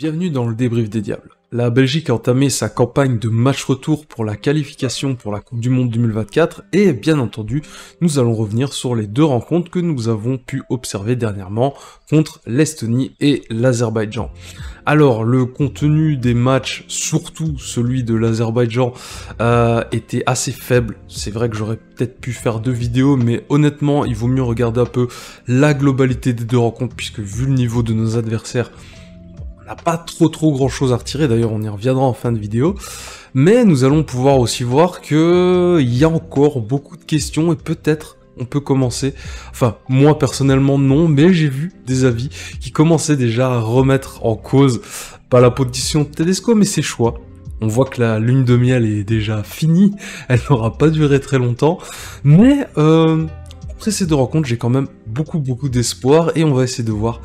Bienvenue dans le débrief des Diables. La Belgique a entamé sa campagne de match retour pour la qualification pour la Coupe du Monde 2024 et bien entendu, nous allons revenir sur les deux rencontres que nous avons pu observer dernièrement contre l'Estonie et l'Azerbaïdjan. Alors, le contenu des matchs, surtout celui de l'Azerbaïdjan, était assez faible. C'est vrai que j'aurais peut-être pu faire 2 vidéos, mais honnêtement, il vaut mieux regarder un peu la globalité des deux rencontres, puisque vu le niveau de nos adversaires, pas trop grand chose à retirer, d'ailleurs on y reviendra en fin de vidéo, mais nous allons pouvoir aussi voir que il y a encore beaucoup de questions et peut-être on peut commencer, enfin moi personnellement non, mais j'ai vu des avis qui commençaient déjà à remettre en cause pas la position de Tedesco mais ses choix. On voit que la lune de miel est déjà finie, elle n'aura pas duré très longtemps, mais après ces deux rencontres j'ai quand même beaucoup d'espoir et on va essayer de voir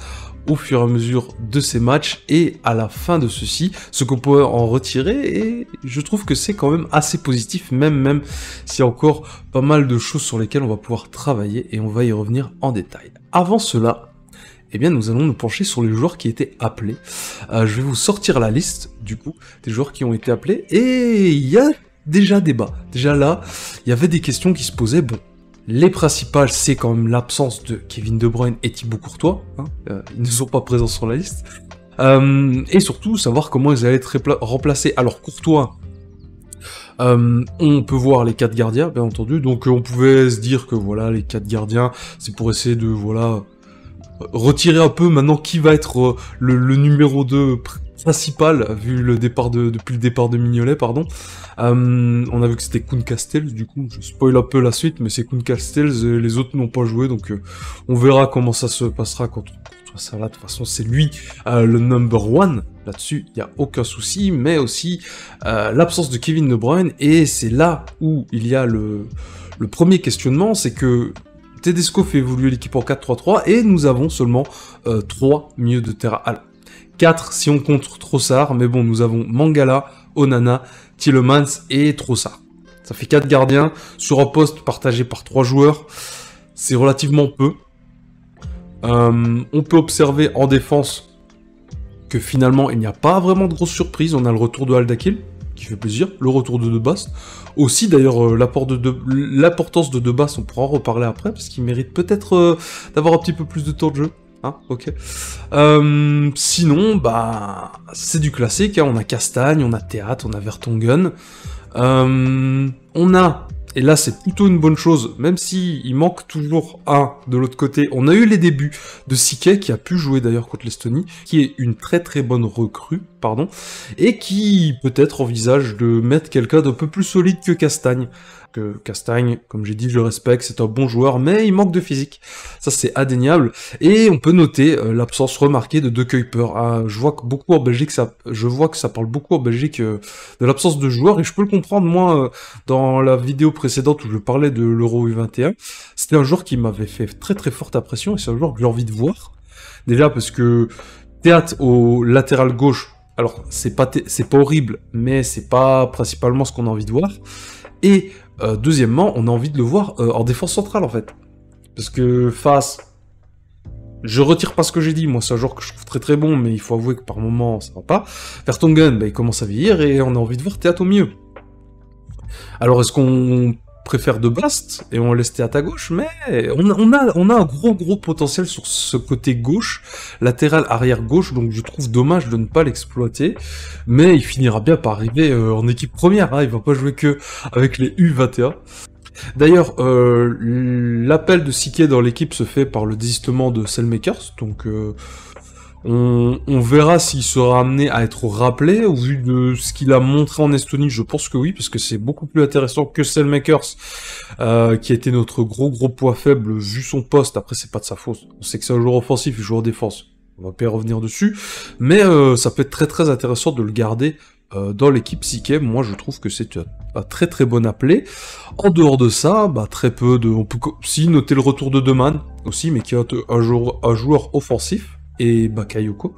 au fur et à mesure de ces matchs et à la fin de ceux-ci, ce qu'on peut en retirer, et je trouve que c'est quand même assez positif, même s'il y a encore pas mal de choses sur lesquelles on va pouvoir travailler, et on va y revenir en détail. Avant cela, eh bien nous allons nous pencher sur les joueurs qui étaient appelés. Je vais vous sortir la liste, du coup, des joueurs qui ont été appelés, et il y a déjà débat. Déjà là, il y avait des questions qui se posaient, bon, les principales, c'est quand même l'absence de Kevin De Bruyne et Thibaut Courtois. Ils ne sont pas présents sur la liste. Et surtout, savoir comment ils allaient être remplacés. Alors, Courtois, on peut voir les 4 gardiens, bien entendu. Donc, on pouvait se dire que, voilà, les 4 gardiens, c'est pour essayer de, voilà, retirer un peu maintenant qui va être le numéro 2 principal, vu le départ depuis le départ de Mignolet, pardon. On a vu que c'était Koen Castells, du coup, je spoil un peu la suite, mais c'est Koen Castells, les autres n'ont pas joué, donc on verra comment ça se passera quand on sera là. De toute façon, c'est lui le number 1, là-dessus, il n'y a aucun souci, mais aussi l'absence de Kevin De Bruyne, et c'est là où il y a le premier questionnement, c'est que Tedesco fait évoluer l'équipe en 4-3-3, et nous avons seulement 3 milieux de terrain. Alors, 4 si on compte Trossard, mais bon, nous avons Mangala, Onana, Tielemans et Trossard. Ça fait 4 gardiens sur un poste partagé par 3 joueurs. C'est relativement peu. On peut observer en défense que finalement, il n'y a pas vraiment de grosses surprises. On a le retour de Al-Dakhil, qui fait plaisir, le retour de Debast. Aussi, d'ailleurs, l'importance de Debast, on pourra en reparler après, parce qu'il mérite peut-être d'avoir un petit peu plus de temps de jeu. Ok. Sinon, bah, c'est du classique, on a Castagne, on a Théâtre, on a Vertonghen. On a, et là c'est plutôt une bonne chose, même si il manque toujours un de l'autre côté, on a eu les débuts de Sique, qui a pu jouer d'ailleurs contre l'Estonie, qui est une très bonne recrue, pardon, et qui peut-être envisage de mettre quelqu'un d'un peu plus solide que Castagne. Castagne, comme j'ai dit, je le respecte, c'est un bon joueur, mais il manque de physique. Ça, c'est indéniable. Et on peut noter l'absence remarquée de De Kuyper. Je vois que beaucoup en Belgique, ça parle beaucoup en Belgique de l'absence de joueurs, et je peux le comprendre, moi, dans la vidéo précédente où je parlais de l'Euro U21, c'était un joueur qui m'avait fait très forte impression, et c'est un joueur que j'ai envie de voir. Déjà parce que Théâtre au latéral gauche, alors c'est pas horrible, mais c'est pas principalement ce qu'on a envie de voir. Et deuxièmement, on a envie de le voir en défense centrale, en fait. Parce que face... Je retire pas ce que j'ai dit, moi c'est un joueur que je trouve très bon, mais il faut avouer que par moment ça va pas. Vertonghen, bah, il commence à vieillir et on a envie de voir Théâtre au milieu. Alors est-ce qu'on préfère Debast et on laisse Théâtre à gauche? Mais on a un gros potentiel sur ce côté gauche, latéral arrière gauche, donc je trouve dommage de ne pas l'exploiter, mais il finira bien par arriver en équipe première, il va pas jouer que avec les U21. D'ailleurs, l'appel de Sique dans l'équipe se fait par le désistement de Selmakers, donc on verra s'il sera amené à être rappelé, au vu de ce qu'il a montré en Estonie, je pense que oui, parce que c'est beaucoup plus intéressant que Selmakers, qui a été notre gros poids faible, vu son poste. Après, c'est pas de sa faute, on sait que c'est un joueur offensif, il joue en défense, on va pas y revenir dessus, mais ça peut être très intéressant de le garder dans l'équipe Sique. Moi je trouve que c'est un très bon appelé. En dehors de ça, bah, très peu de... On peut aussi noter le retour de Deman, aussi, mais qui est un joueur offensif, et Bakayoko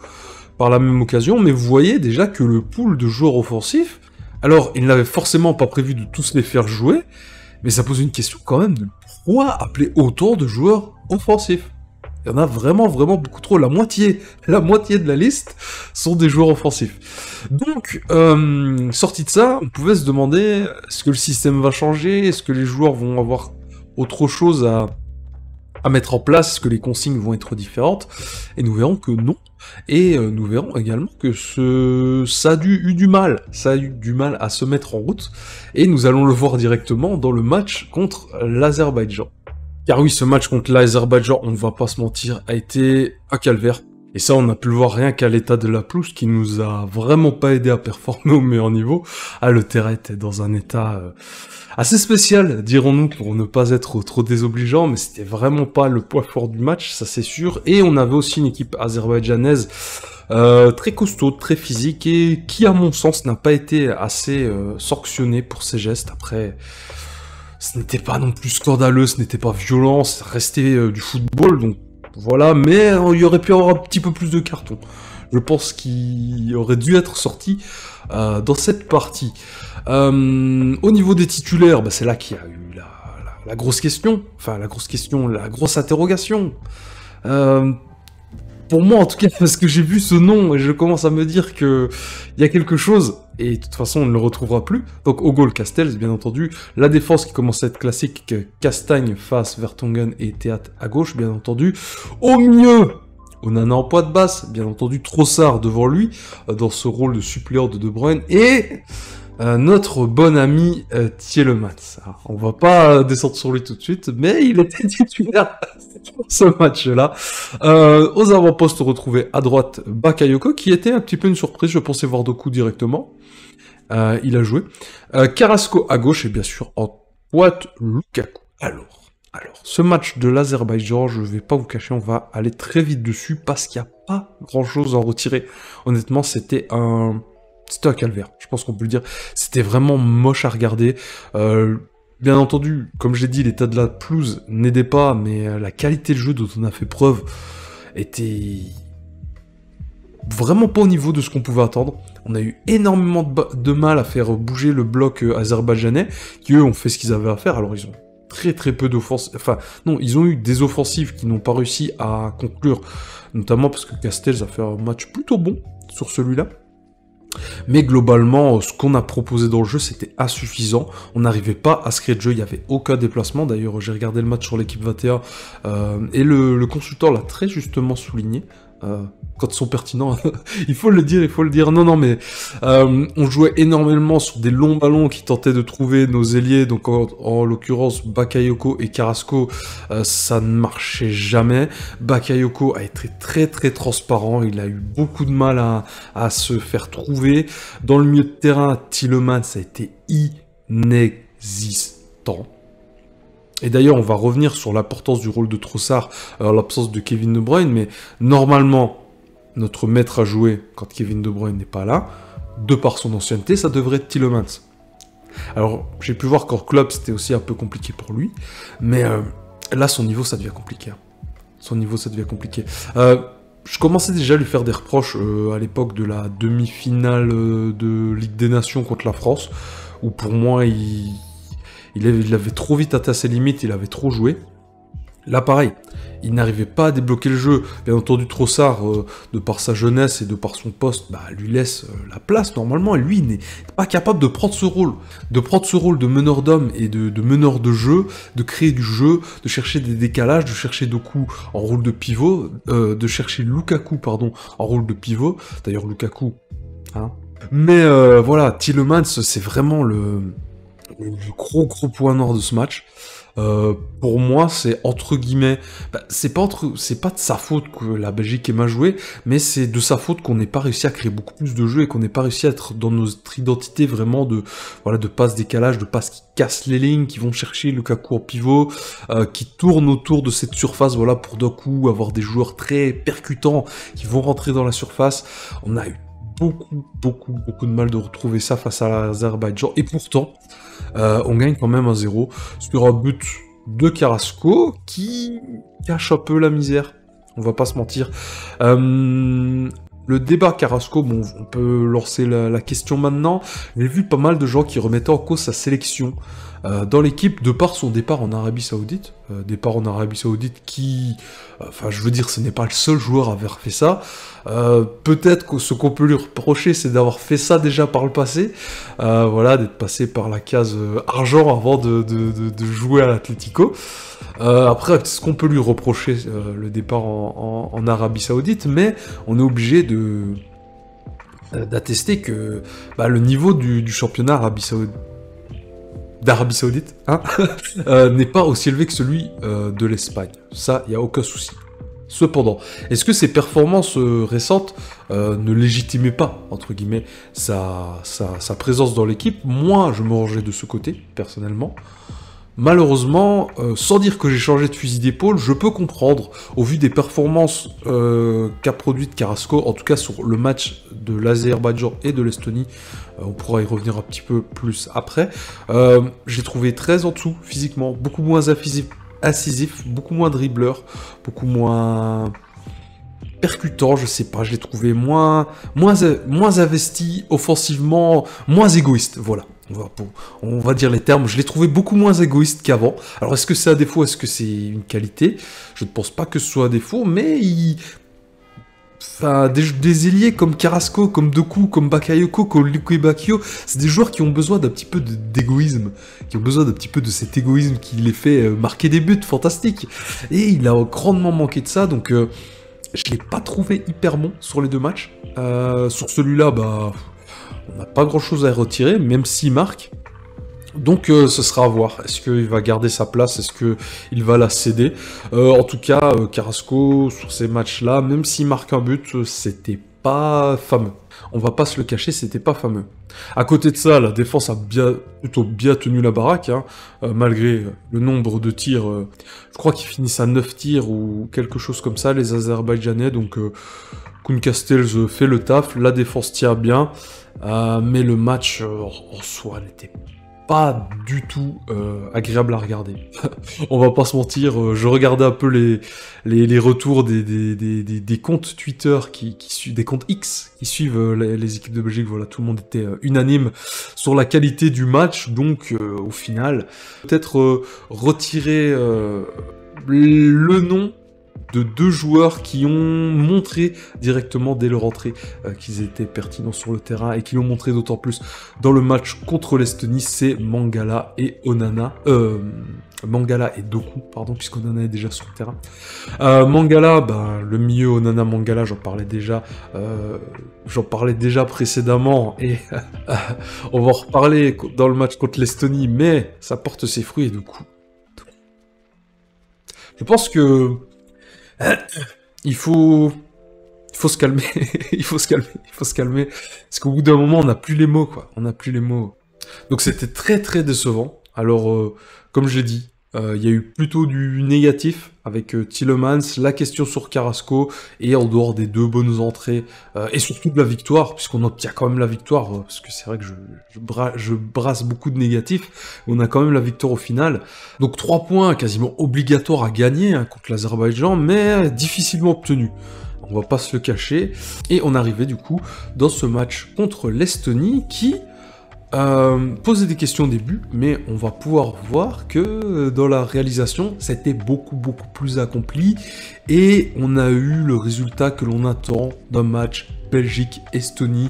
par la même occasion, mais vous voyez déjà que le pool de joueurs offensifs, alors il n'avait forcément pas prévu de tous les faire jouer, mais ça pose une question quand même de pourquoi appeler autant de joueurs offensifs? Il y en a vraiment, vraiment beaucoup trop. La moitié de la liste sont des joueurs offensifs. Donc, sorti de ça, on pouvait se demander, est-ce que le système va changer? Est-ce que les joueurs vont avoir autre chose à mettre en place? Est-ce que les consignes vont être différentes? Et nous verrons que non. Et nous verrons également que ça a eu du mal à se mettre en route. Et nous allons le voir directement dans le match contre l'Azerbaïdjan. Car oui, ce match contre l'Azerbaïdjan, on ne va pas se mentir, a été un calvaire. Et ça, on a pu le voir rien qu'à l'état de la pelouse, qui nous a vraiment pas aidé à performer au meilleur niveau. Ah, le terrain était dans un état assez spécial, dirons-nous, pour ne pas être trop désobligeant, mais c'était vraiment pas le point fort du match, ça c'est sûr. Et on avait aussi une équipe azerbaïdjanaise très costaud, très physique, et qui, à mon sens, n'a pas été assez sanctionnée pour ses gestes. Après, ce n'était pas non plus scandaleux, ce n'était pas violent, ça restait du football, donc voilà, mais il y aurait pu avoir un petit peu plus de cartons. Je pense qu'il aurait dû être sorti dans cette partie. Au niveau des titulaires, bah, c'est là qu'il y a eu la grosse question, la grosse interrogation. Pour moi, en tout cas, parce que j'ai vu ce nom et je commence à me dire que il y a quelque chose, et de toute façon, on ne le retrouvera plus. Donc, au goal, Castells, bien entendu. La défense qui commence à être classique, Castagne, Face, Vertonghen et Théâtre à gauche, bien entendu. Au milieu, Onana en poids de basse, bien entendu, Trossard devant lui, dans ce rôle de suppléant de De Bruyne, et notre bon ami Tielemans. On va pas descendre sur lui tout de suite, mais il était titulaire pour ce match-là. Aux avant-postes, retrouvés à droite Bakayoko, qui était un petit peu une surprise, je pensais voir Doku directement. Il a joué. Carrasco à gauche, et bien sûr en pointe Lukaku. Alors, ce match de l'Azerbaïdjan, je vais pas vous cacher, on va aller très vite dessus, parce qu'il n'y a pas grand-chose à en retirer. Honnêtement, c'était un calvaire, je pense qu'on peut le dire. C'était vraiment moche à regarder. Bien entendu, comme j'ai dit, l'état de la pelouse n'aidait pas, mais la qualité de jeu dont on a fait preuve était vraiment pas au niveau de ce qu'on pouvait attendre. On a eu énormément de mal à faire bouger le bloc azerbaïdjanais, qui eux ont fait ce qu'ils avaient à faire. Alors ils ont très peu d'offensives, ils ont eu des offensives qui n'ont pas réussi à conclure, notamment parce que Castells a fait un match plutôt bon sur celui-là. Mais globalement, ce qu'on a proposé dans le jeu, c'était insuffisant. On n'arrivait pas à se créer de jeu, il n'y avait aucun déplacement. D'ailleurs, j'ai regardé le match sur l'équipe 21, et le consultant l'a très justement souligné. Quand ils sont pertinents, il faut le dire. Non, mais on jouait énormément sur des longs ballons qui tentaient de trouver nos ailiers, donc en l'occurrence Bakayoko et Carrasco, ça ne marchait jamais. Bakayoko a été très transparent, il a eu beaucoup de mal à se faire trouver. Dans le milieu de terrain, Tielemans, ça a été inexistant. Et d'ailleurs, on va revenir sur l'importance du rôle de Trossard, l'absence de Kevin De Bruyne, mais normalement, notre maître à jouer quand Kevin De Bruyne n'est pas là, de par son ancienneté, ça devrait être Tielemans. Alors, j'ai pu voir qu'en club, c'était aussi un peu compliqué pour lui, mais là, son niveau, ça devient compliqué. Je commençais déjà à lui faire des reproches à l'époque de la demi-finale de Ligue des Nations contre la France, où pour moi, il avait trop vite atteint ses limites, il avait trop joué. Là, pareil, il n'arrivait pas à débloquer le jeu. Bien entendu, Trossard, de par sa jeunesse et de par son poste, lui laisse la place normalement. Et lui, il n'est pas capable de prendre ce rôle. De meneur d'homme et de meneur de jeu, de créer du jeu, de chercher des décalages, de chercher Doku en rôle de pivot, de chercher Lukaku, en rôle de pivot. D'ailleurs, Lukaku, hein. Mais voilà, Tielemans, c'est vraiment le gros point noir de ce match. Pour moi, c'est entre guillemets, c'est pas de sa faute que la Belgique ait mal joué, mais c'est de sa faute qu'on n'ait pas réussi à créer beaucoup plus de jeux et qu'on n'ait pas réussi à être dans notre identité vraiment de passes décalage, de passes qui cassent les lignes, qui vont chercher Lukaku en pivot, qui tournent autour de cette surface, pour Doku, avoir des joueurs très percutants qui vont rentrer dans la surface. On a eu beaucoup de mal de retrouver ça face à l'Azerbaïdjan, et pourtant on gagne quand même 1-0 sur un but de Carrasco qui cache un peu la misère, on va pas se mentir. Le débat Carrasco, on peut lancer la question maintenant. J'ai vu pas mal de gens qui remettaient en cause sa sélection, dans l'équipe de par son départ en Arabie Saoudite. Départ en Arabie Saoudite qui... Enfin, je veux dire, ce n'est pas le seul joueur à avoir fait ça. Peut-être que ce qu'on peut lui reprocher, c'est d'avoir fait ça déjà par le passé. Voilà, d'être passé par la case argent avant de jouer à l'Atlético. Après, ce qu'on peut lui reprocher, le départ en Arabie Saoudite, mais on est obligé d'attester que le niveau du championnat d'Arabie Saoudite hein, n'est pas aussi élevé que celui de l'Espagne. Ça, il n'y a aucun souci. Cependant, est-ce que ces performances récentes ne légitimaient pas, entre guillemets, sa présence dans l'équipe? Moi, je me rangeais de ce côté, personnellement. Malheureusement, sans dire que j'ai changé de fusil d'épaule, je peux comprendre, au vu des performances qu'a produites Carrasco, en tout cas sur le match de l'Azerbaïdjan et de l'Estonie, on pourra y revenir un petit peu plus après, j'ai trouvé très en dessous physiquement, beaucoup moins incisif, beaucoup moins dribbleur, beaucoup moins percutant, je sais pas, je l'ai trouvé moins investi offensivement, moins égoïste, voilà. On va dire les termes, je l'ai trouvé beaucoup moins égoïste qu'avant. Alors est-ce que c'est un défaut, est-ce que c'est une qualité? Je ne pense pas que ce soit un défaut, mais enfin, des ailiers comme Carrasco, comme Doku, comme Bakayoko, comme Luque Bacchio, c'est des joueurs qui ont besoin d'un petit peu d'égoïsme, qui ont besoin d'un petit peu de cet égoïsme qui les fait marquer des buts fantastiques. Et il a grandement manqué de ça, donc je l'ai pas trouvé hyper bon sur les deux matchs. Sur celui-là, on n'a pas grand-chose à retirer, même s'il marque. Donc ce sera à voir. Est-ce qu'il va garder sa place? Est-ce qu'il va la céder? En tout cas, Carrasco, sur ces matchs-là, même s'il marque un but, c'était pas fameux. On va pas se le cacher, c'était pas fameux. À côté de ça, la défense a plutôt bien tenu la baraque, hein, malgré le nombre de tirs. Je crois qu'ils finissent à 9 tirs ou quelque chose comme ça, les Azerbaïdjanais. Donc Koun Castells fait le taf, la défense tient bien. Mais le match en soi n'était pas du tout agréable à regarder. On va pas se mentir, je regardais un peu les retours des comptes Twitter des comptes X qui suivent les équipes de Belgique. Voilà, tout le monde était unanime sur la qualité du match. Donc au final, peut-être retirer le nom de deux joueurs qui ont montré directement dès leur entrée qu'ils étaient pertinents sur le terrain et qui l'ont montré d'autant plus dans le match contre l'Estonie, c'est Mangala et Onana. Mangala et Doku, pardon, puisqu'Onana est déjà sur le terrain. Mangala, le milieu Onana Mangala, j'en parlais déjà précédemment et on va en reparler dans le match contre l'Estonie, mais ça porte ses fruits et Doku. Je pense que il faut se calmer, il faut se calmer, parce qu'au bout d'un moment, on n'a plus les mots, quoi. On n'a plus les mots. Donc c'était très très décevant. Alors, comme j'ai dit, il y a eu plutôt du négatif avec Tielemans, la question sur Carrasco, et en dehors des deux bonnes entrées, et surtout de la victoire, puisqu'on obtient quand même la victoire, parce que c'est vrai que je brasse beaucoup de négatifs, on a quand même la victoire au final. Donc 3 points quasiment obligatoires à gagner hein, contre l'Azerbaïdjan, mais difficilement obtenus. On va pas se le cacher. Et on arrivait du coup dans ce match contre l'Estonie qui posait des questions au début, mais on va pouvoir voir que dans la réalisation, c'était beaucoup plus accompli et on a eu le résultat que l'on attend d'un match Belgique-Estonie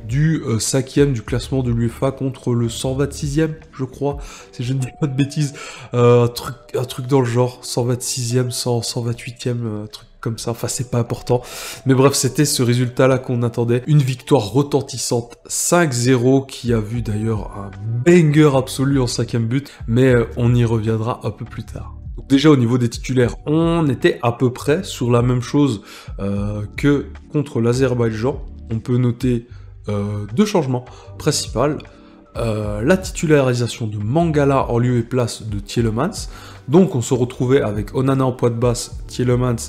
du 5e du classement de l'UEFA contre le 126e, je crois, si je ne dis pas de bêtises, un truc dans le genre, 126e, 128e, truc comme ça, enfin c'est pas important, mais bref c'était ce résultat là qu'on attendait, une victoire retentissante 5-0 qui a vu d'ailleurs un banger absolu en 5e but, mais on y reviendra un peu plus tard. Donc déjà au niveau des titulaires, on était à peu près sur la même chose que contre l'Azerbaïdjan. On peut noter 2 changements principaux. La titularisation de Mangala en lieu et place de Tielemans. Donc on se retrouvait avec Onana en poids de basse,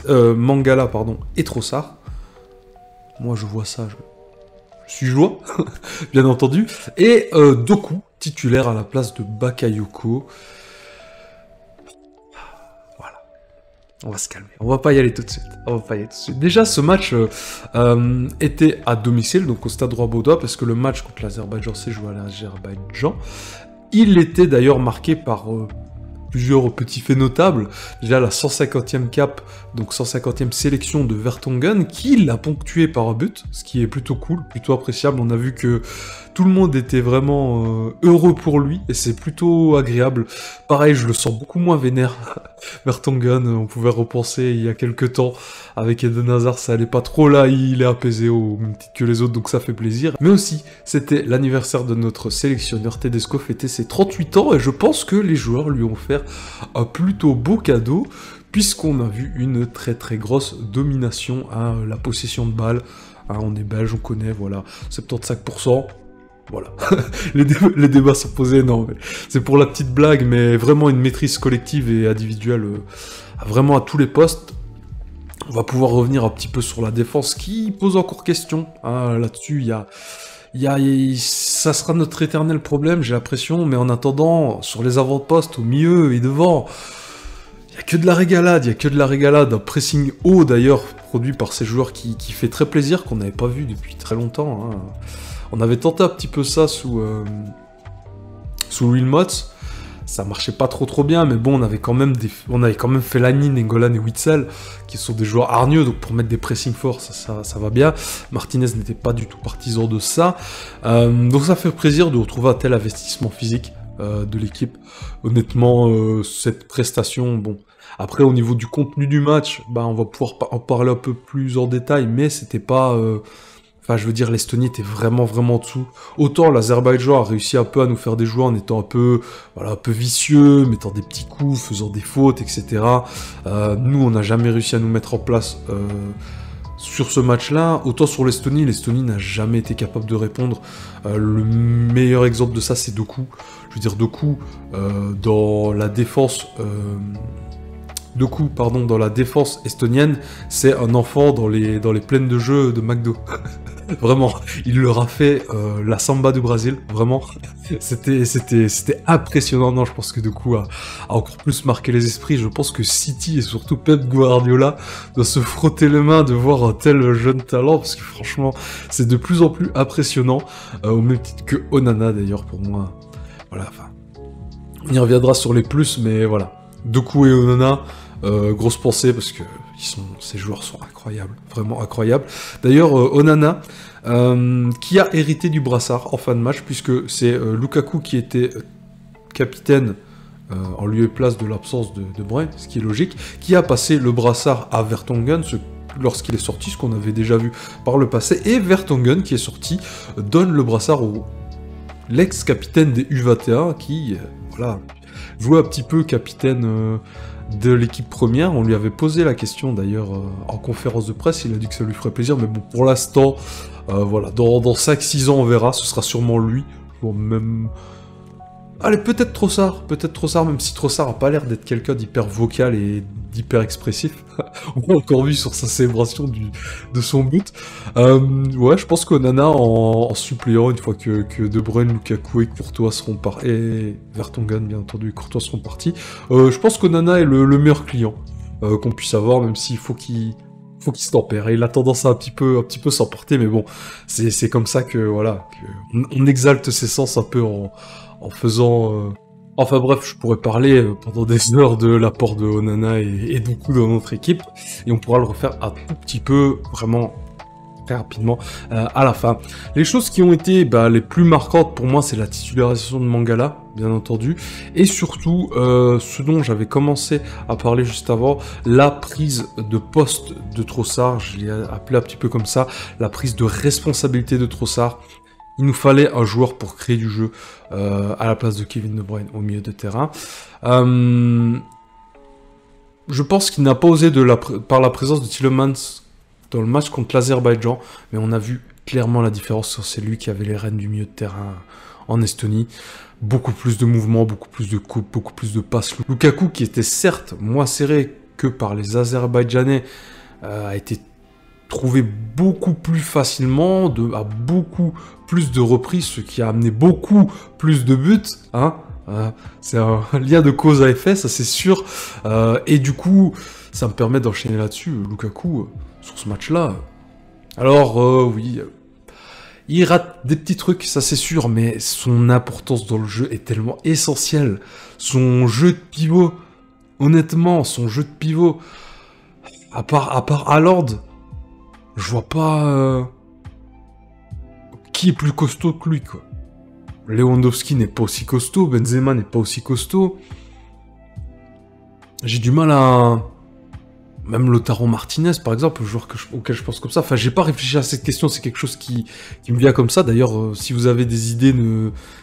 Mangala et Trossard. Moi je vois ça, je suis joie, bien entendu. Et Doku, titulaire à la place de Bakayoko. On va se calmer, on va pas y aller tout de suite, Déjà, ce match était à domicile, donc au Stade Roi-Baudouin, parce que le match contre l'Azerbaïdjan s'est joué à l'Azerbaïdjan. Il était d'ailleurs marqué par plusieurs petits faits notables. Déjà la 150e cap, donc 150e sélection de Vertonghen, qui l'a ponctué par un but, ce qui est plutôt cool, plutôt appréciable. On a vu que tout le monde était vraiment heureux pour lui, et c'est plutôt agréable. Pareil, je le sens beaucoup moins vénère, Vertonghen. On pouvait repenser il y a quelques temps, avec Eden Hazard, ça allait pas trop là, il est apaisé au même titre que les autres, donc ça fait plaisir. Mais aussi, c'était l'anniversaire de notre sélectionneur. Tedesco fêtait ses 38 ans, et je pense que les joueurs lui ont offert un plutôt beau cadeau, puisqu'on a vu une très très grosse domination à la possession de balle. On est belge, on connaît, voilà, 75%. Voilà, les débats sont posés, non, mais c'est pour la petite blague, mais vraiment une maîtrise collective et individuelle, vraiment à tous les postes. On va pouvoir revenir un petit peu sur la défense, qui pose encore question, là-dessus, ça sera notre éternel problème, j'ai l'impression, mais en attendant, sur les avant-postes, au milieu et devant, il n'y a que de la régalade, un pressing haut d'ailleurs, produit par ces joueurs qui fait très plaisir, qu'on n'avait pas vu depuis très longtemps, hein. On avait tenté un petit peu ça sous Wilmots, ça marchait pas trop bien, mais bon, on avait quand même fait Lanine, Nengolan et Witsel, qui sont des joueurs hargneux, donc pour mettre des pressing forts, ça va bien. Martinez n'était pas du tout partisan de ça, donc ça fait plaisir de retrouver un tel investissement physique de l'équipe. Honnêtement, cette prestation, bon, après au niveau du contenu du match, on va pouvoir en parler un peu plus en détail, mais c'était pas... Enfin, je veux dire, l'Estonie était vraiment en dessous. Autant l'Azerbaïdjan a réussi un peu à nous faire des joueurs en étant un peu vicieux, mettant des petits coups, faisant des fautes, etc. Nous, on n'a jamais réussi à nous mettre en place sur ce match-là. Autant sur l'Estonie n'a jamais été capable de répondre. Le meilleur exemple de ça, c'est Doku. Je veux dire, Doku, dans la défense... dans la défense estonienne, c'est un enfant dans les plaines de jeu de McDo. Vraiment, il leur a fait la samba du Brésil, vraiment. C'était impressionnant. Non, je pense que Doku a encore plus marqué les esprits. Je pense que City et surtout Pep Guardiola doivent se frotter les mains de voir un tel jeune talent, parce que franchement, c'est de plus en plus impressionnant, au même titre que Onana d'ailleurs pour moi. Voilà, enfin, on y reviendra sur les plus, mais voilà. Doku et Onana, grosse pensée parce que ces joueurs sont incroyables, vraiment incroyables. D'ailleurs, Onana, qui a hérité du brassard en fin de match, puisque c'est Lukaku qui était capitaine en lieu et place de l'absence de Bruyne, ce qui est logique, qui a passé le brassard à Vertonghen lorsqu'il est sorti, ce qu'on avait déjà vu par le passé, et Vertonghen qui est sorti donne le brassard au l'ex-capitaine des U21 qui, voilà, jouait un petit peu capitaine de l'équipe première. On lui avait posé la question d'ailleurs en conférence de presse, il a dit que ça lui ferait plaisir, mais bon, pour l'instant, voilà, dans 5-6 ans on verra, ce sera sûrement lui, même... Allez, peut-être Trossard, même si Trossard a pas l'air d'être quelqu'un d'hyper vocal et d'hyper expressif. On l'a encore vu sur sa célébration de son but. Ouais, je pense qu'Onana en suppléant, une fois que De Bruyne, Lukaku et Courtois seront partis, et Vertonghen bien entendu et Courtois seront partis, je pense qu'Onana est le meilleur client qu'on puisse avoir, même s'il faut qu'il se tempère. Et il a tendance à un petit peu s'emporter, mais bon, c'est comme ça que, voilà, on exalte ses sens un peu en faisant... Enfin bref, je pourrais parler pendant des heures de l'apport de Onana et Doku dans notre équipe, et on pourra le refaire un tout petit peu, vraiment très rapidement, à la fin. Les choses qui ont été les plus marquantes pour moi, c'est la titularisation de Mangala, bien entendu, et surtout, ce dont j'avais commencé à parler juste avant, la prise de poste de Trossard, je l'ai appelé un petit peu comme ça, la prise de responsabilité de Trossard. Il nous fallait un joueur pour créer du jeu à la place de Kevin De Bruyne au milieu de terrain. Je pense qu'il n'a pas osé par la présence de Tielemans dans le match contre l'Azerbaïdjan, mais on a vu clairement la différence. C'est lui qui avait les rênes du milieu de terrain en Estonie. Beaucoup plus de mouvements, beaucoup plus de coupes, beaucoup plus de passes. Lukaku, qui était certes moins serré que par les Azerbaïdjanais, a été trouvé beaucoup plus facilement, à beaucoup plus de reprises, ce qui a amené beaucoup plus de buts, hein. C'est un lien de cause à effet, ça c'est sûr, et du coup, ça me permet d'enchaîner là-dessus. Lukaku, sur ce match-là, alors oui, Il rate des petits trucs, ça c'est sûr, mais son importance dans le jeu est tellement essentielle. Son jeu de pivot, honnêtement, son jeu de pivot, à part Haaland, je vois pas qui est plus costaud que lui, quoi. Lewandowski n'est pas aussi costaud, Benzema n'est pas aussi costaud. J'ai du mal à... Même Lautaro Martinez, par exemple, le joueur auquel je pense comme ça. Enfin, j'ai pas réfléchi à cette question, c'est quelque chose qui me vient comme ça. D'ailleurs, si vous avez des idées,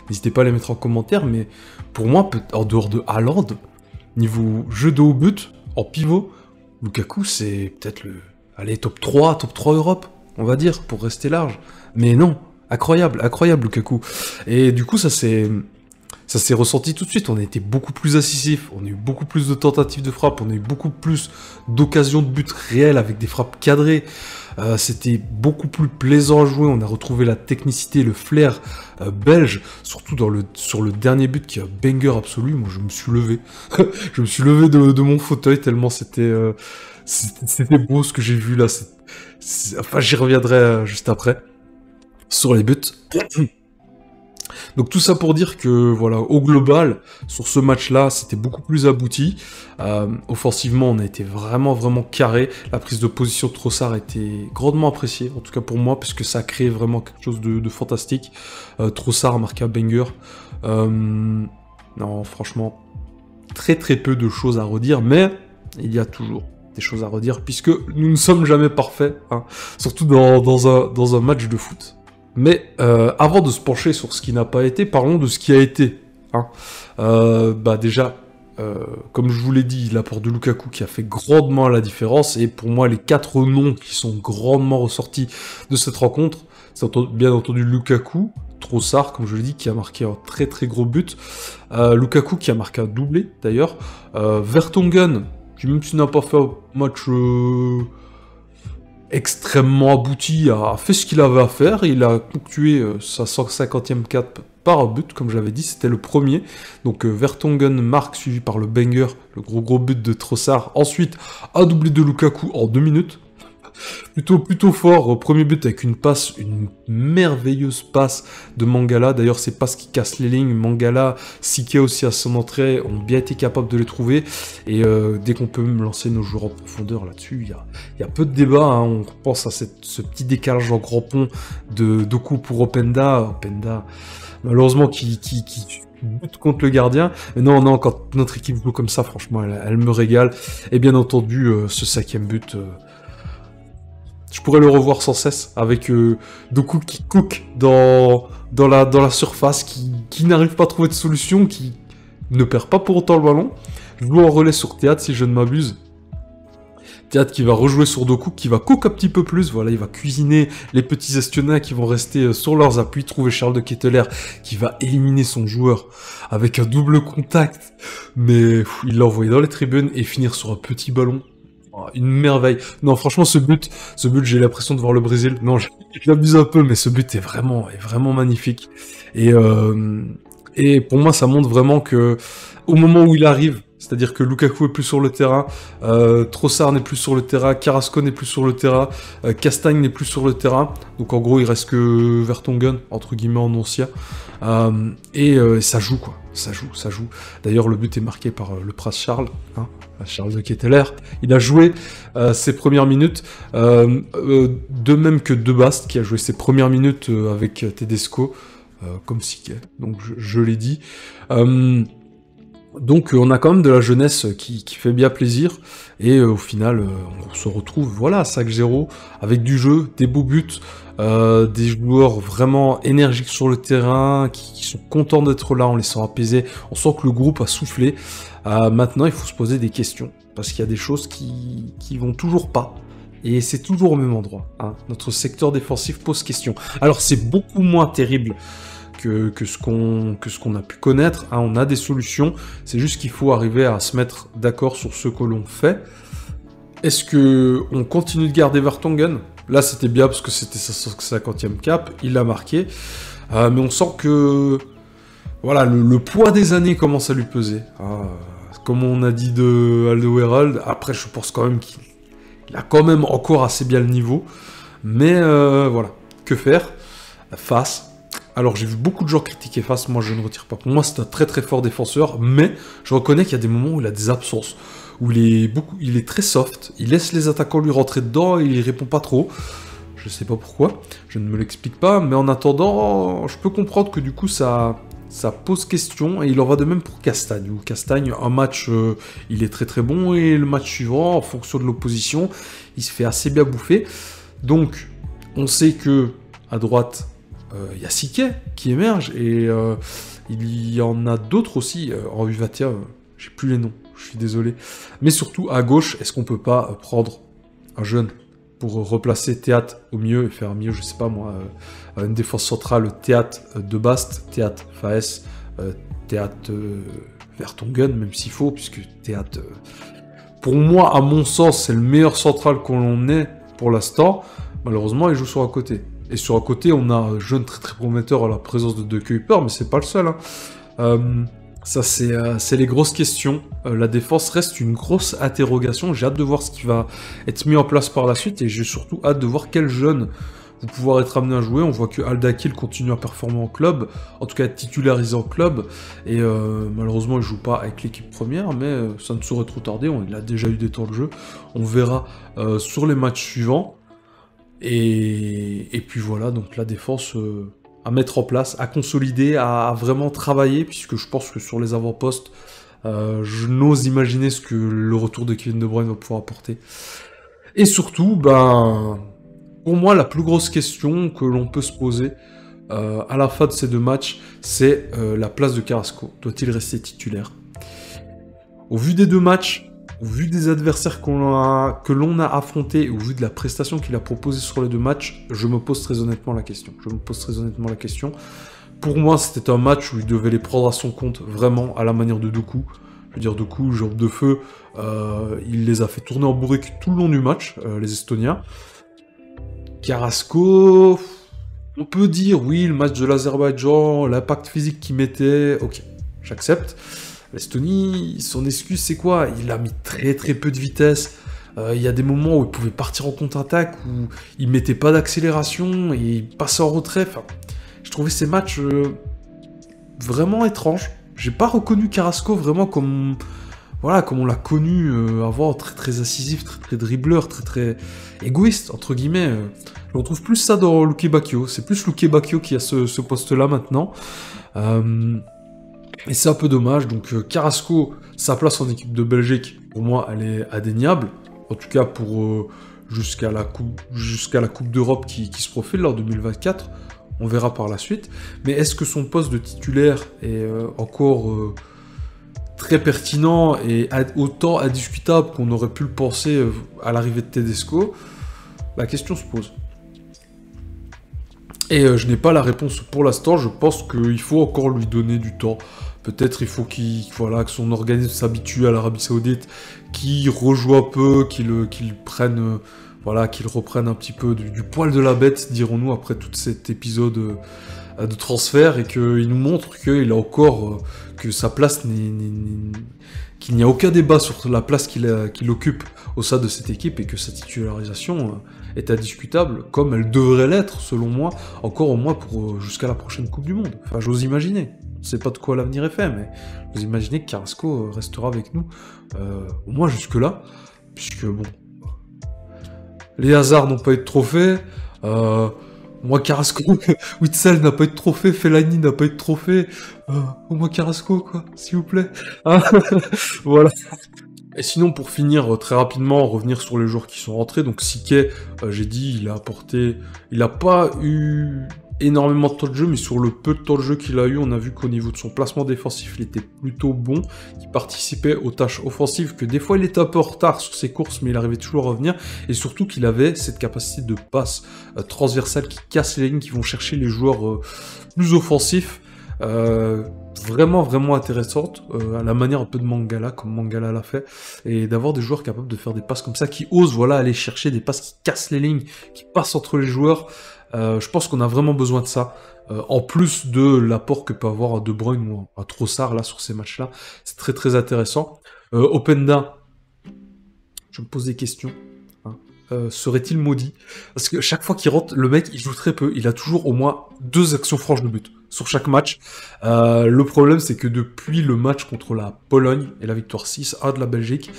n'hésitez pas à les mettre en commentaire. Mais pour moi, en dehors de Haaland, niveau jeu de haut but, en pivot, Lukaku, c'est peut-être allez, top 3 Europe, on va dire, pour rester large. Mais non, incroyable Lukaku. Et du coup, ça s'est ressenti tout de suite, on a été beaucoup plus incisif, on a eu beaucoup plus de tentatives de frappe, on a eu beaucoup plus d'occasions de but réelles avec des frappes cadrées. C'était beaucoup plus plaisant à jouer, on a retrouvé la technicité, le flair belge, surtout sur le dernier but qui est un banger absolu. Moi je me suis levé, je me suis levé de mon fauteuil tellement c'était beau ce que j'ai vu là. Enfin j'y reviendrai juste après, sur les buts. Donc tout ça pour dire que, voilà, au global, sur ce match-là, c'était beaucoup plus abouti. Offensivement, on a été vraiment carré. La prise de position de Trossard a été grandement appréciée, en tout cas pour moi, puisque ça a créé vraiment quelque chose de fantastique. Trossard a marqué un banger. Non, franchement, très peu de choses à redire, mais il y a toujours des choses à redire, puisque nous ne sommes jamais parfaits, hein, surtout dans un match de foot. Mais avant de se pencher sur ce qui n'a pas été, parlons de ce qui a été. Hein. Déjà, comme je vous l'ai dit, l'apport de Lukaku qui a fait grandement la différence, et pour moi les 4 noms qui sont grandement ressortis de cette rencontre, c'est bien entendu Lukaku, Trossard, comme je l'ai dit, qui a marqué un très gros but, Lukaku qui a marqué un doublé d'ailleurs, Vertonghen, qui même s'il n'a pas fait un match... extrêmement abouti, a fait ce qu'il avait à faire, il a ponctué sa 150e cap par un but, comme j'avais dit, c'était le premier. Donc Vertonghen marque, suivi par le banger, le gros but de Trossard. Ensuite, un doublé de Lukaku en 2 minutes. Plutôt fort, premier but avec une merveilleuse passe de Mangala. D'ailleurs, c'est pas ce qui casse les lignes. Mangala, Sique aussi à son entrée, ont bien été capables de les trouver. Et dès qu'on peut me lancer nos joueurs en profondeur là-dessus, il y a peu de débat. Hein. On pense à ce petit décalage en grand pont de Doku pour Openda. Openda, malheureusement, qui bute contre le gardien. Mais non, quand notre équipe joue comme ça, franchement, elle me régale. Et bien entendu, ce 5e but... je pourrais le revoir sans cesse, avec Doku qui cook dans la surface, qui n'arrive pas à trouver de solution, qui ne perd pas pour autant le ballon. Je joue en relais sur Théâtre, si je ne m'abuse. Théâtre qui va rejouer sur Doku, qui va cook un petit peu plus, voilà, il va cuisiner les petits Estionnains qui vont rester sur leurs appuis, trouver Charles de Ketteler, qui va éliminer son joueur avec un double contact, mais il l'a envoyé dans les tribunes, et finir sur un petit ballon. Une merveille. Non, franchement, ce but, j'ai l'impression de voir le Brésil. Non, j'abuse un peu, mais ce but est vraiment magnifique. Et pour moi, ça montre vraiment que, au moment où il arrive, c'est-à-dire que Lukaku est plus sur le terrain, Trossard n'est plus sur le terrain, Carrasco n'est plus sur le terrain, Castagne n'est plus sur le terrain. Donc en gros, il reste que Vertonghen, entre guillemets, en ancien. Et ça joue, quoi. Ça joue. D'ailleurs, le but est marqué par le Prince Charles, hein, Charles de Ketteler. Il a joué ses premières minutes, de même que De Bast, qui a joué ses premières minutes avec Tedesco, comme Sique. Donc je l'ai dit. Donc on a quand même de la jeunesse qui fait bien plaisir, et au final on se retrouve, voilà, 5-0, avec du jeu, des beaux buts, des joueurs vraiment énergiques sur le terrain, qui sont contents d'être là, on les sent apaisés, on sent que le groupe a soufflé. Maintenant il faut se poser des questions, parce qu'il y a des choses qui vont toujours pas, et c'est toujours au même endroit, hein. Notre secteur défensif pose question. Alors c'est beaucoup moins terrible que ce qu'on a pu connaître, hein. On a des solutions, c'est juste qu'il faut arriver à se mettre d'accord sur ce que l'on fait. Est-ce que on continue de garder Vertonghen? Là c'était bien parce que c'était sa 50e cap, il l'a marqué, mais on sent que voilà, le poids des années commence à lui peser, hein. Comme on a dit de Alderweireld, après je pense quand même qu'il a quand même encore assez bien le niveau, mais voilà, que faire? Face. Alors j'ai vu beaucoup de gens critiquer Face, moi je ne retire pas. Pour moi c'est un très très fort défenseur, mais je reconnais qu'il y a des moments où il a des absences, où il est très soft, il laisse les attaquants lui rentrer dedans et il répond pas trop. Je sais pas pourquoi, je ne me l'explique pas, mais en attendant, je peux comprendre que du coup ça pose question, et il en va de même pour Castagne, où Castagne, un match, il est très très bon, et le match suivant, en fonction de l'opposition, il se fait assez bien bouffer. Donc, on sait que à droite, il y a Siquet qui émerge, et il y en a d'autres aussi, en U21, j'ai plus les noms, je suis désolé. Mais surtout, à gauche, est-ce qu'on peut pas prendre un jeune pour replacer Théâtre au mieux et faire mieux, je sais pas moi, une défense centrale, Théâtre de Bast, Théâtre Faes, Théâtre Vertonghen, même s'il faut, puisque Théâtre, pour moi, à mon sens, c'est le meilleur central qu'on ait pour l'instant. Malheureusement, il joue sur un côté. Et sur un côté, on a un jeune très très prometteur à la présence de De Kuyper, mais c'est pas le seul. Hein. Ça, c'est les grosses questions. La défense reste une grosse interrogation. J'ai hâte de voir ce qui va être mis en place par la suite, et j'ai surtout hâte de voir quels jeunes vont pouvoir être amenés à jouer. On voit que Al-Dakhil continue à performer en club, en tout cas être titularisé en club, et malheureusement il joue pas avec l'équipe première, mais ça ne saurait trop tarder, il a déjà eu des temps de jeu. On verra sur les matchs suivants. Et puis voilà, donc la défense à mettre en place, à consolider, à vraiment travailler, puisque je pense que sur les avant-postes, je n'ose imaginer ce que le retour de Kevin De Bruyne va pouvoir apporter. Et surtout, pour moi, la plus grosse question que l'on peut se poser à la fin de ces deux matchs, c'est la place de Carrasco. Doit-il rester titulaire? Au vu des deux matchs, au vu des adversaires que l'on a affrontés, au vu de la prestation qu'il a proposée sur les deux matchs, je me pose très honnêtement la question. Pour moi, c'était un match où il devait les prendre à son compte, vraiment, à la manière de Doku. Je veux dire, Doku, jambe de feu, il les a fait tourner en bourrique tout le long du match, les Estoniens. Carrasco, on peut dire, oui, le match de l'Azerbaïdjan, l'impact physique qu'il mettait, ok, j'accepte. L'Estonie, son excuse, c'est quoi? Il a mis très très peu de vitesse. Il y a des moments où il pouvait partir en contre-attaque, où il mettait pas d'accélération, et il passait en retrait. Enfin, je trouvais ces matchs vraiment étranges. J'ai pas reconnu Carrasco vraiment comme on l'a connu avant, très très incisif, très très dribbleur, très très égoïste, entre guillemets. Je retrouve plus ça dans Luque Bacchio. C'est plus Luque Bacchio qui a ce poste-là maintenant. Et c'est un peu dommage. Donc Carrasco, sa place en équipe de Belgique, pour moi, elle est indéniable. En tout cas pour jusqu'à la Coupe d'Europe qui se profile là, en 2024. On verra par la suite. Mais est-ce que son poste de titulaire est encore très pertinent et autant indiscutable qu'on aurait pu le penser à l'arrivée de Tedesco? La question se pose. Et je n'ai pas la réponse pour l'instant. Je pense qu'il faut encore lui donner du temps. Peut-être il faut que son organisme s'habitue à l'Arabie Saoudite, qu'il rejoue un peu, qu'il reprenne un petit peu du poil de la bête, dirons-nous, après tout cet épisode de transfert, et qu'il nous montre qu'il a encore, que sa place qu'il n'y a aucun débat sur la place qu'il occupe au sein de cette équipe, et que sa titularisation est indiscutable, comme elle devrait l'être, selon moi, encore au moins jusqu'à la prochaine Coupe du Monde. Enfin, j'ose imaginer. On ne sait pas de quoi l'avenir est fait, mais j'ose imaginer que Carrasco restera avec nous, au moins jusque-là, puisque bon... Les Hazard n'ont pas eu de trophée, moi Carrasco, Witsel n'a pas eu de trophée, Fellaini n'a pas eu de trophée, au moins Carrasco, quoi, s'il vous plaît. Voilà. Et sinon, pour finir très rapidement, revenir sur les joueurs qui sont rentrés. Donc Siquet, j'ai dit, il n'a pas eu énormément de temps de jeu, mais sur le peu de temps de jeu qu'il a eu, on a vu qu'au niveau de son placement défensif, il était plutôt bon, il participait aux tâches offensives, que des fois il était un peu en retard sur ses courses, mais il arrivait toujours à revenir, et surtout qu'il avait cette capacité de passe transversale qui casse les lignes, qui vont chercher les joueurs plus offensifs, vraiment vraiment intéressante, à la manière un peu de Mangala, comme Mangala l'a fait, et d'avoir des joueurs capables de faire des passes comme ça, qui osent aller chercher des passes qui cassent les lignes, qui passent entre les joueurs. Je pense qu'on a vraiment besoin de ça, en plus de l'apport que peut avoir un De Bruyne ou un Trossard là sur ces matchs-là. C'est très très intéressant. Openda, je me pose des questions. Hein. serait-il maudit? Parce que chaque fois qu'il rentre, le mec, il joue très peu. Il a toujours au moins 2 actions franches de but sur chaque match. Le problème, c'est que depuis le match contre la Pologne et la victoire 6-1 de la Belgique,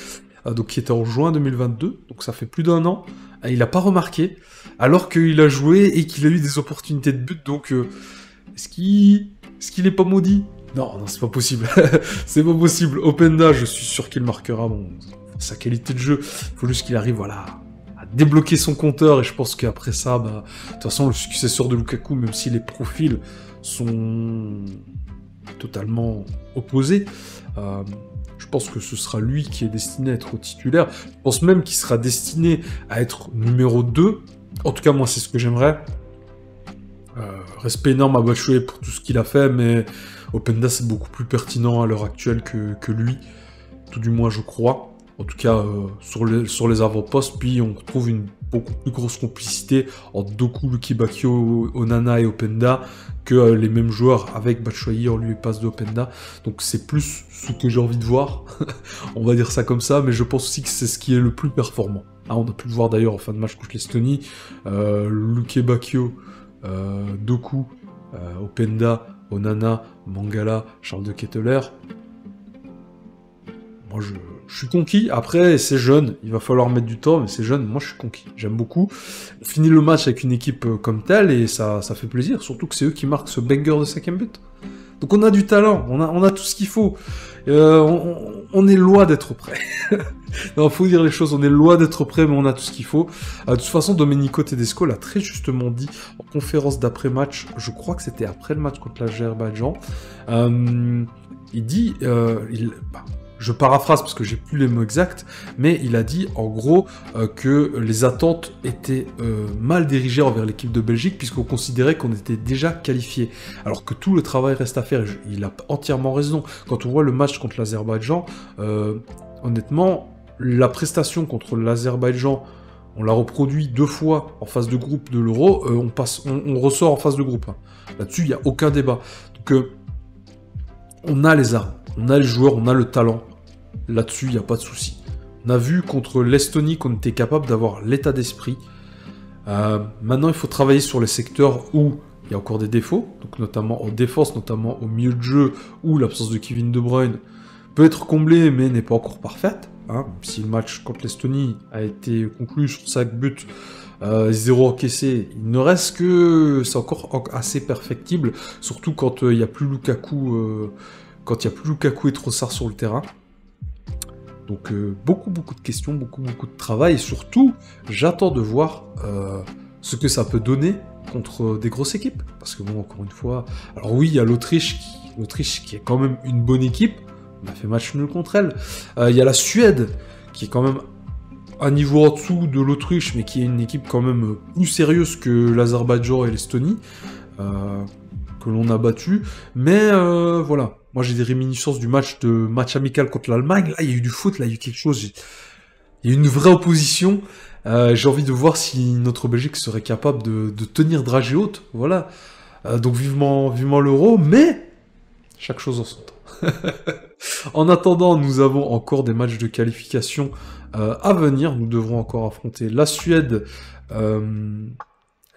donc qui était en juin 2022, donc ça fait plus d'1 an, il n'a pas remarqué, alors qu'il a joué et qu'il a eu des opportunités de but, donc est-ce qu'il est pas maudit? Non, non, c'est pas possible. C'est pas possible. Openda, je suis sûr qu'il marquera sa qualité de jeu. Il faut juste qu'il arrive, voilà, à débloquer son compteur, et je pense qu'après ça, bah, de toute façon, le successeur de Lukaku, même si les profils sont totalement opposés, je pense que ce sera lui qui est destiné à être titulaire. Je pense même qu'il sera destiné à être numéro 2. En tout cas, moi, c'est ce que j'aimerais. Respect énorme à Batshuayi pour tout ce qu'il a fait, mais Openda, c'est beaucoup plus pertinent à l'heure actuelle que lui. Tout du moins, je crois. En tout cas, sur les avant-postes. Puis, on retrouve une beaucoup plus grosse complicité entre Doku, Luki Bakio, Onana et Openda que les mêmes joueurs avec Batshuayi en lui passe d'Openda. Donc, c'est plus ce que j'ai envie de voir. On va dire ça comme ça, mais je pense aussi que c'est ce qui est le plus performant. Hein, on a pu le voir d'ailleurs en fin de match contre l'Estonie. Luki Bakio, Doku, Openda, Onana, Mangala, Charles de Ketteler. Moi, je suis conquis. Après, c'est jeune, il va falloir mettre du temps, mais c'est jeune, moi je suis conquis. J'aime beaucoup. On finit le match avec une équipe comme telle, et ça fait plaisir, surtout que c'est eux qui marquent ce banger de 5e but. Donc on a du talent, on a tout ce qu'il faut. On est loin d'être prêt. Non, faut dire les choses, on est loin d'être prêt, mais on a tout ce qu'il faut. De toute façon, Domenico Tedesco l'a très justement dit en conférence d'après-match, je crois que c'était après le match contre l'Azerbaïdjan. Il dit, je paraphrase parce que j'ai plus les mots exacts, mais il a dit en gros que les attentes étaient mal dirigées envers l'équipe de Belgique puisqu'on considérait qu'on était déjà qualifié, alors que tout le travail reste à faire. Il a entièrement raison. Quand on voit le match contre l'Azerbaïdjan, honnêtement, la prestation contre l'Azerbaïdjan, on l'a reproduit 2 fois en phase de groupe de l'Euro, on ressort en phase de groupe. Hein. Là-dessus, il n'y a aucun débat. Donc, on a les armes, on a les joueurs, on a le talent. Là-dessus, il n'y a pas de souci. On a vu contre l'Estonie qu'on était capable d'avoir l'état d'esprit. Maintenant, il faut travailler sur les secteurs où il y a encore des défauts, donc notamment en défense, notamment au milieu de jeu, où l'absence de Kevin De Bruyne peut être comblée, mais n'est pas encore parfaite. Hein. Si le match contre l'Estonie a été conclu sur 5 buts, 0 encaissé, il ne reste que... c'est encore assez perfectible, surtout quand il n'y a plus Lukaku... quand il n'y a plus Lukaku et Trossard sur le terrain. Donc beaucoup de questions, beaucoup de travail, et surtout, j'attends de voir ce que ça peut donner contre des grosses équipes. Parce que bon, encore une fois, alors oui, il y a l'Autriche qui est quand même une bonne équipe, on a fait match nul contre elle. Il y a la Suède, qui est quand même un niveau en dessous de l'Autriche, mais qui est une équipe quand même plus sérieuse que l'Azerbaïdjan et l'Estonie, que l'on a battu. Mais voilà. Moi, j'ai des réminiscences du match amical contre l'Allemagne. Là, il y a eu du foot, là, il y a eu quelque chose. Il y a eu une vraie opposition. J'ai envie de voir si notre Belgique serait capable de tenir dragée haute. Voilà. Donc, vivement l'Euro, mais chaque chose en son temps. En attendant, nous avons encore des matchs de qualification à venir. Nous devrons encore affronter la Suède,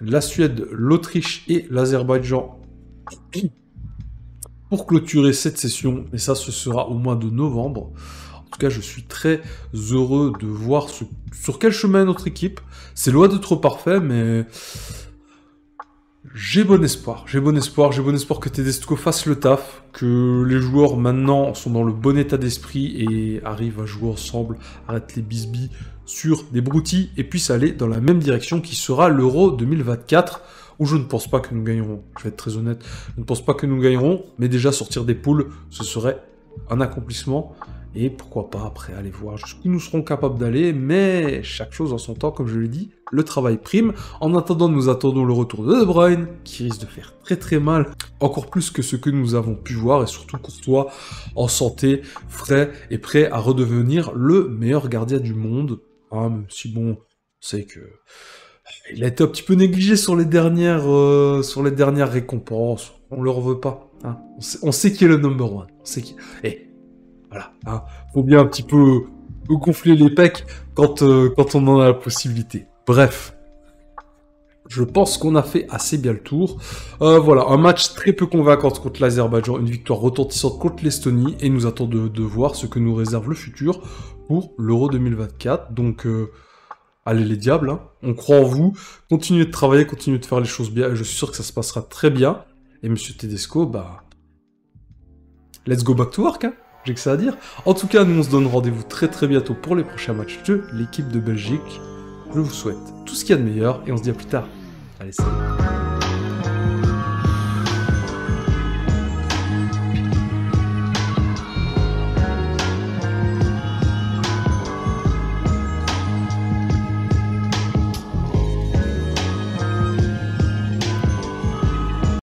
l'Autriche et l'Azerbaïdjan pour clôturer cette session, et ça, ce sera au mois de novembre. En tout cas, je suis très heureux de voir sur quel chemin est notre équipe. C'est loin d'être parfait, mais j'ai bon espoir. J'ai bon espoir que Tedesco fasse le taf, que les joueurs maintenant sont dans le bon état d'esprit et arrivent à jouer ensemble, arrêtent les bisbis sur des broutilles et puissent aller dans la même direction qui sera l'Euro 2024. Où je ne pense pas que nous gagnerons. Je vais être très honnête, je ne pense pas que nous gagnerons, mais déjà sortir des poules, ce serait un accomplissement. Et pourquoi pas après aller voir jusqu'où nous serons capables d'aller, mais chaque chose en son temps, comme je l'ai dit, le travail prime. En attendant, nous attendons le retour de De Bruyne, qui risque de faire très mal, encore plus que ce que nous avons pu voir, et surtout Courtois en santé, frais et prêt à redevenir le meilleur gardien du monde. Hein, même si bon, c'est que... il a été un petit peu négligé sur les dernières récompenses. On le veut pas. Hein. On sait qui est le number one. On sait qui... voilà. Hein. Faut bien un petit peu gonfler les pecs quand on en a la possibilité. Bref. Je pense qu'on a fait assez bien le tour. Voilà, un match très peu convaincant contre l'Azerbaïdjan, une victoire retentissante contre l'Estonie, et nous attend de voir ce que nous réserve le futur pour l'Euro 2024. Donc, allez les diables, hein. On croit en vous, continuez de travailler, continuez de faire les choses bien, et je suis sûr que ça se passera très bien. Et Monsieur Tedesco, bah... let's go back to work, hein. J'ai que ça à dire. En tout cas, nous on se donne rendez-vous très très bientôt pour les prochains matchs de l'équipe de Belgique. Je vous souhaite tout ce qu'il y a de meilleur et on se dit à plus tard. Allez, salut.